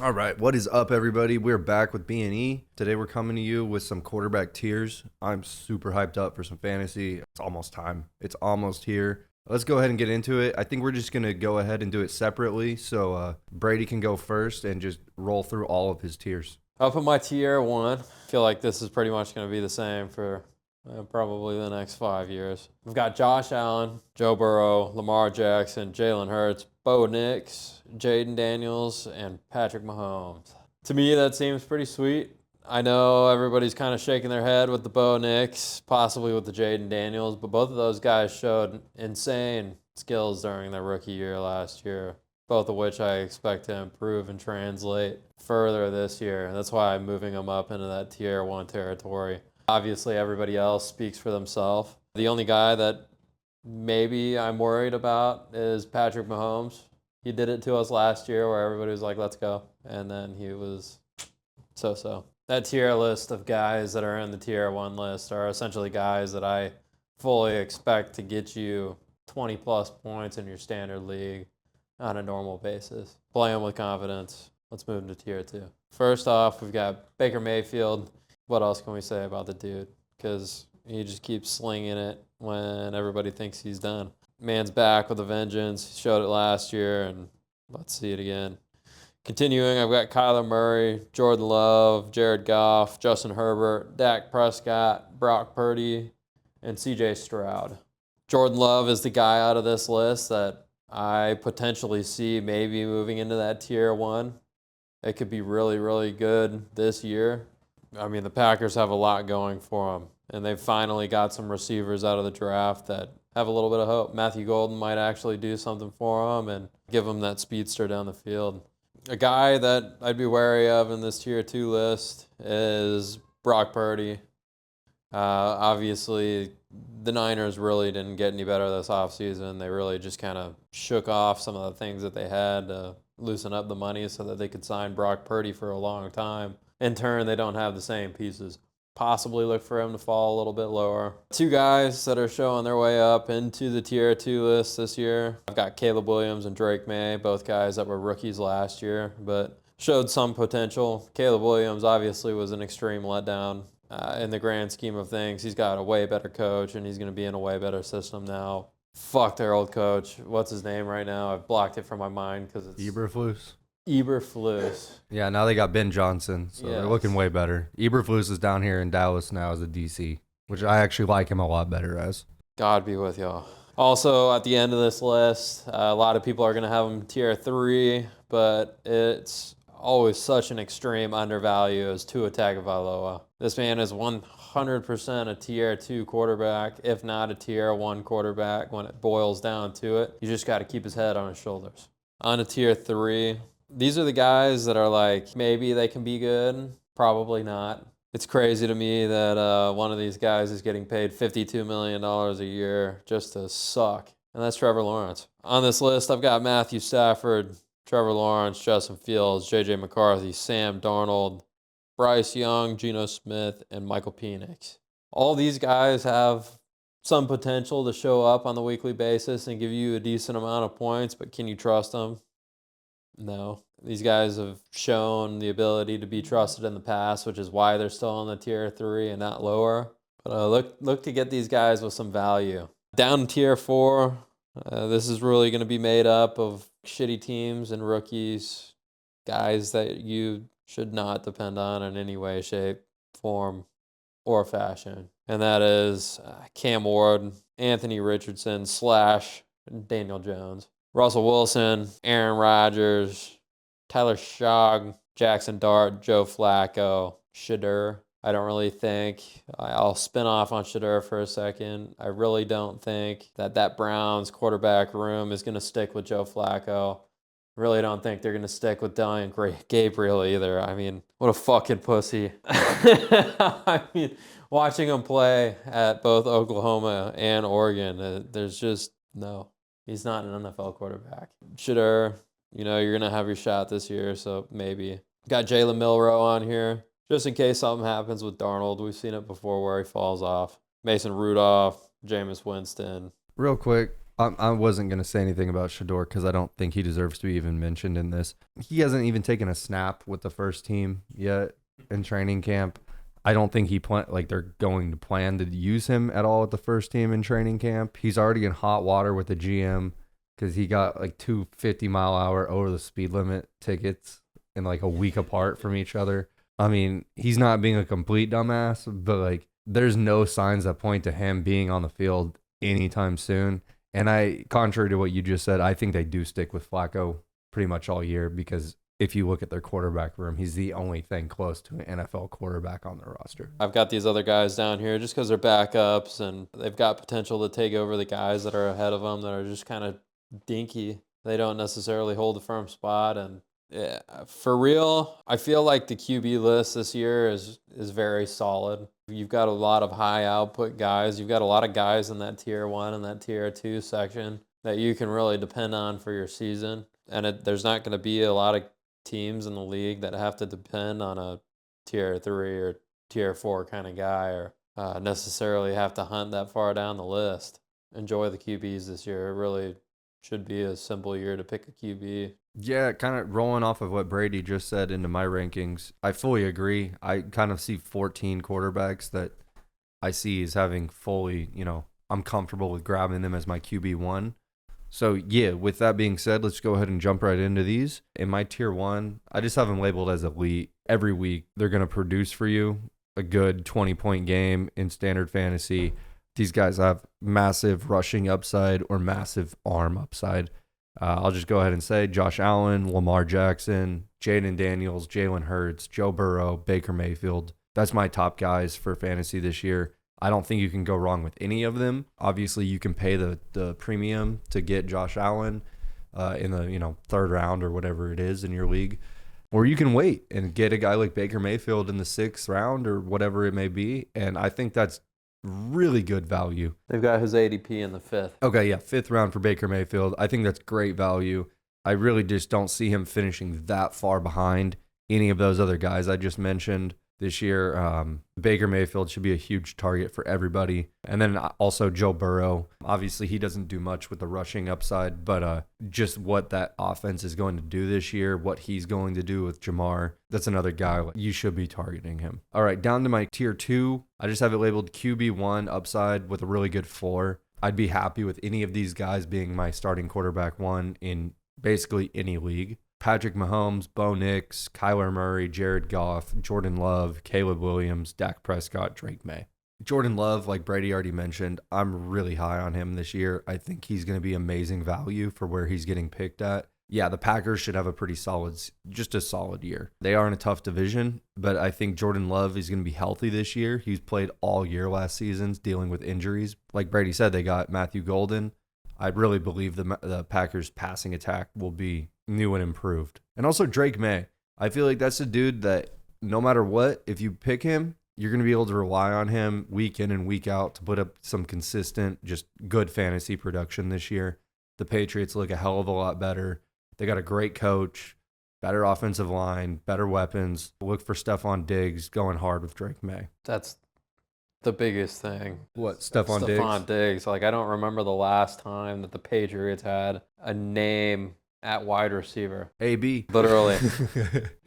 All right, what is up, everybody? We're back with B&E. Today we're coming to you with some quarterback tiers. I'm super hyped up for some fantasy. It's almost time. It's almost here. Let's go ahead and get into it. I think we're just going to go ahead and do it separately so Brady can go first and just roll through all of his tiers. I'll put my tier one. I feel like this is pretty much going to be the same for probably the next 5 years. We've got Josh Allen, Joe Burrow, Lamar Jackson, Jalen Hurts, Bo Nix, Jaden Daniels, and Patrick Mahomes. To me, that seems pretty sweet. I know everybody's kind of shaking their head with the Bo Nix, possibly with the Jaden Daniels, but both of those guys showed insane skills during their rookie year last year, both of which I expect to improve and translate further this year. That's why I'm moving them up into that tier one territory. Obviously, everybody else speaks for themselves. The only guy that maybe I'm worried about is Patrick Mahomes. He did it to us last year where everybody was like, let's go. And then he was so-so. That tier list of guys that are in the tier one list are essentially guys that I fully expect to get you 20 plus points in your standard league on a normal basis. Play them with confidence. Let's move into tier two. First off, we've got Baker Mayfield. What else can we say about the dude? Because he just keeps slinging it when everybody thinks he's done. Man's back with a vengeance. He showed it last year, and let's see it again. Continuing, I've got Kyler Murray, Jordan Love, Jared Goff, Justin Herbert, Dak Prescott, Brock Purdy, and C.J. Stroud. Jordan Love is the guy out of this list that I potentially see maybe moving into that tier one. It could be really, really good this year. I mean, the Packers have a lot going for them, and they've finally got some receivers out of the draft that have a little bit of hope. Matthew Golden might actually do something for them and give them that speedster down the field. A guy that I'd be wary of in this tier two list is Brock Purdy. Obviously, the Niners really didn't get any better this offseason. They really just kind of shook off some of the things that they had to loosen up the money so that they could sign Brock Purdy for a long time. In turn, they don't have the same pieces. Possibly look for him to fall a little bit lower. Two guys that are showing their way up into the tier two list this year. I've got Caleb Williams and Drake May, both guys that were rookies last year, but showed some potential. Caleb Williams obviously was an extreme letdown. In the grand scheme of things, he's got a way better coach, and he's going to be in a way better system now. Fuck their old coach. What's his name right now? I've blocked it from my mind because it's Eberflus. Eberflus. Yeah, now they got Ben Johnson, so they're looking way better. Eberflus is down here in Dallas now as a DC, which I actually like him a lot better as. God be with y'all. Also, at the end of this list, a lot of people are going to have him tier three, but it's always such an extreme undervalue as Tua Tagovailoa. This man is 100% a tier two quarterback, if not a tier one quarterback when it boils down to it. You just got to keep his head on his shoulders. On to tier three. These are the guys that are like, maybe they can be good, probably not. It's crazy to me that one of these guys is getting paid $52 million a year just to suck, and that's Trevor Lawrence. On this list, I've got Matthew Stafford, Trevor Lawrence, Justin Fields, J.J. McCarthy, Sam Darnold, Bryce Young, Geno Smith, and Michael Penix. All these guys have some potential to show up on the weekly basis and give you a decent amount of points, but can you trust them? No. These guys have shown the ability to be trusted in the past, which is why they're still in the tier three and not lower. But look to get these guys with some value. Down to tier four, this is really going to be made up of shitty teams and rookies, guys that you should not depend on in any way, shape, form, or fashion. And that is Cam Ward, Anthony Richardson / Daniel Jones, Russell Wilson, Aaron Rodgers, Tyler Shogg, Jackson Dart, Joe Flacco, Shadur. I don't really think, I'll spin off on Shadur for a second. I really don't think that Browns quarterback room is going to stick with Joe Flacco. Really don't think they're going to stick with Dillon Gabriel either. I mean, what a fucking pussy. I mean, watching him play at both Oklahoma and Oregon, there's just no. He's not an NFL quarterback. Shadur, you're going to have your shot this year, so maybe. Got Jalen Milroe on here, just in case something happens with Darnold. We've seen it before where he falls off. Mason Rudolph, Jameis Winston. Real quick, I wasn't going to say anything about Shador because I don't think he deserves to be even mentioned in this. He hasn't even taken a snap with the first team yet in training camp. I don't think they're going to plan to use him at all at the first team in training camp. He's already in hot water with the GM because he got like 250-mile-an-hour over the speed limit tickets in like a week apart from each other. I mean, he's not being a complete dumbass, but like there's no signs that point to him being on the field anytime soon. And contrary to what you just said, I think they do stick with Flacco pretty much all year because if you look at their quarterback room, he's the only thing close to an NFL quarterback on their roster. I've got these other guys down here just because they're backups and they've got potential to take over the guys that are ahead of them that are just kind of dinky. They don't necessarily hold a firm spot. And yeah, for real, I feel like the QB list this year is very solid. You've got a lot of high output guys. You've got a lot of guys in that tier 1 and that tier 2 section that you can really depend on for your season. And there's not going to be a lot of teams in the league that have to depend on a tier 3 or tier 4 kind of guy or necessarily have to hunt that far down the list. Enjoy the QBs this year. It really should be a simple year to pick a QB. Yeah, kind of rolling off of what Brady just said into my rankings, I fully agree. I kind of see 14 quarterbacks that I see as having fully, I'm comfortable with grabbing them as my QB1. So, yeah, with that being said, let's go ahead and jump right into these. In my tier 1, I just have them labeled as elite. Every week, they're going to produce for you a good 20-point game in standard fantasy. These guys have massive rushing upside or massive arm upside. I'll just go ahead and say Josh Allen, Lamar Jackson, Jaden Daniels, Jalen Hurts, Joe Burrow, Baker Mayfield. That's my top guys for fantasy this year. I don't think you can go wrong with any of them. Obviously, you can pay the premium to get Josh Allen in the third round or whatever it is in your league. Or you can wait and get a guy like Baker Mayfield in the 6th round or whatever it may be. And I think that's really good value. They've got his ADP in the 5th. Okay, yeah, 5th round for Baker Mayfield. I think that's great value. I really just don't see him finishing that far behind any of those other guys I just mentioned this year. Baker Mayfield should be a huge target for everybody. And then also Joe Burrow. Obviously, he doesn't do much with the rushing upside, but just what that offense is going to do this year, what he's going to do with Jamar, that's another guy. You should be targeting him. All right, down to my tier 2. I just have it labeled QB1 upside with a really good floor. I'd be happy with any of these guys being my starting quarterback 1 in basically any league. Patrick Mahomes, Bo Nix, Kyler Murray, Jared Goff, Jordan Love, Caleb Williams, Dak Prescott, Drake May. Jordan Love, like Brady already mentioned, I'm really high on him this year. I think he's going to be amazing value for where he's getting picked at. Yeah, the Packers should have a pretty solid year. They are in a tough division, but I think Jordan Love is going to be healthy this year. He's played all year last season dealing with injuries. Like Brady said, they got Matthew Golden. I really believe the Packers' passing attack will be new and improved. And also Drake May. I feel like that's a dude that no matter what, if you pick him, you're going to be able to rely on him week in and week out to put up some consistent, just good fantasy production this year. The Patriots look a hell of a lot better. They got a great coach, better offensive line, better weapons. Look for Stephon Diggs going hard with Drake May. That's the biggest thing. What, Stephon Diggs? Stephon Diggs. Like, I don't remember the last time that the Patriots had a name at wide receiver. AB. Literally.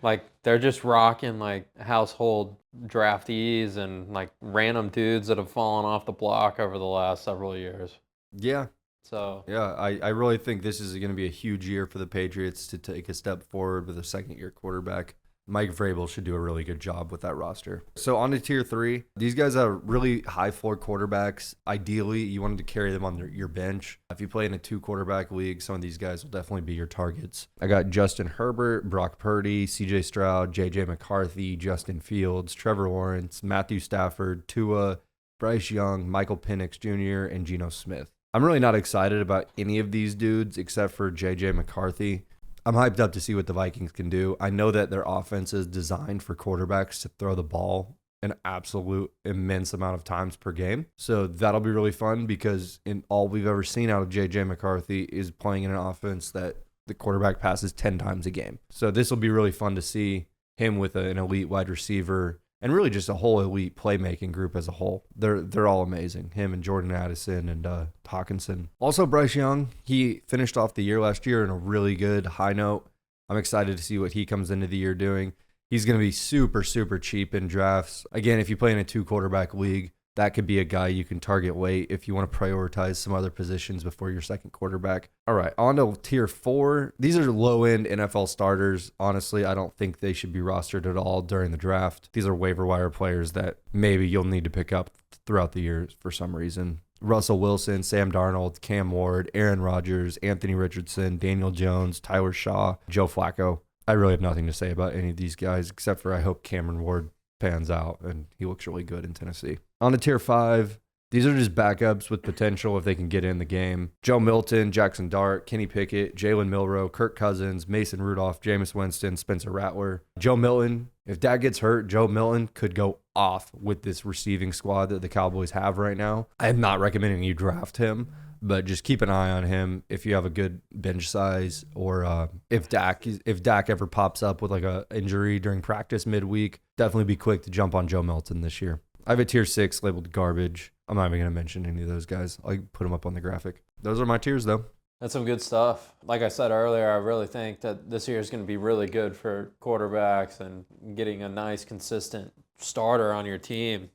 Like, they're just rocking, like, household draftees and, like, random dudes that have fallen off the block over the last several years. Yeah. So. Yeah, I really think this is going to be a huge year for the Patriots to take a step forward with a second-year quarterback. Mike Vrabel should do a really good job with that roster. So on to tier 3. These guys are really high floor quarterbacks. Ideally, you wanted to carry them on your bench. If you play in a 2-quarterback league, some of these guys will definitely be your targets. I got Justin Herbert, Brock Purdy, CJ Stroud, JJ McCarthy, Justin Fields, Trevor Lawrence, Matthew Stafford, Tua, Bryce Young, Michael Penix Jr., and Geno Smith. I'm really not excited about any of these dudes except for JJ McCarthy. I'm hyped up to see what the Vikings can do. I know that their offense is designed for quarterbacks to throw the ball an absolute immense amount of times per game. So that'll be really fun because in all we've ever seen out of JJ McCarthy is playing in an offense that the quarterback passes 10 times a game. So this will be really fun to see him with an elite wide receiver and really just a whole elite playmaking group as a whole. They're all amazing. Him and Jordan Addison and Hawkinson. Also, Bryce Young, he finished off the year last year in a really good high note. I'm excited to see what he comes into the year doing. He's going to be super, super cheap in drafts. Again, if you play in a 2-quarterback league, that could be a guy you can target late if you want to prioritize some other positions before your second quarterback. All right, on to tier 4. These are low-end NFL starters. Honestly, I don't think they should be rostered at all during the draft. These are waiver wire players that maybe you'll need to pick up throughout the year for some reason. Russell Wilson, Sam Darnold, Cam Ward, Aaron Rodgers, Anthony Richardson, Daniel Jones, Tyler Shaw, Joe Flacco. I really have nothing to say about any of these guys except for I hope Cameron Ward pans out and he looks really good in Tennessee. On to tier 5, these are just backups with potential if they can get in the game. Joe Milton, Jackson Dart, Kenny Pickett, Jalen Milroe, Kirk Cousins, Mason Rudolph, Jameis Winston, Spencer Rattler. Joe Milton, if Dak gets hurt, Joe Milton could go off with this receiving squad that the Cowboys have right now. I am not recommending you draft him, but just keep an eye on him if you have a good bench size, or if Dak ever pops up with like a injury during practice midweek, definitely be quick to jump on Joe Milton this year. I have a tier 6 labeled garbage. I'm not even going to mention any of those guys. I'll put them up on the graphic. Those are my tiers, though. That's some good stuff. Like I said earlier, I really think that this year is going to be really good for quarterbacks and getting a nice, consistent starter on your team,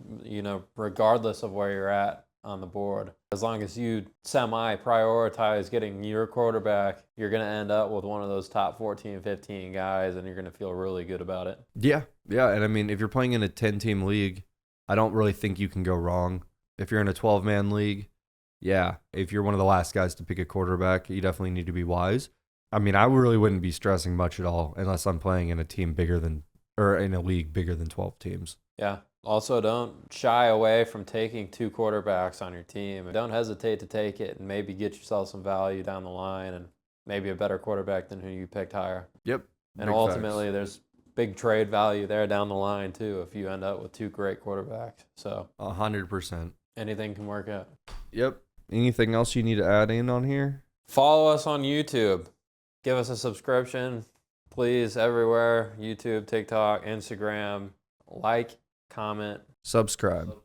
regardless of where you're at on the board. As long as you semi-prioritize getting your quarterback, you're going to end up with one of those top 14, 15 guys, and you're going to feel really good about it. Yeah. And I mean, if you're playing in a 10-team league, I don't really think you can go wrong. If you're in a 12-man league, yeah, if you're one of the last guys to pick a quarterback, you definitely need to be wise. I mean, I really wouldn't be stressing much at all unless I'm playing in a in a league bigger than 12 teams. Yeah. Also, don't shy away from taking 2 quarterbacks on your team. Don't hesitate to take it and maybe get yourself some value down the line and maybe a better quarterback than who you picked higher. Yep. And ultimately, there's big trade value there down the line, too, if you end up with 2 great quarterbacks. So 100%. Anything can work out. Yep. Anything else you need to add in on here? Follow us on YouTube. Give us a subscription, please, everywhere. YouTube, TikTok, Instagram. Like, comment, subscribe.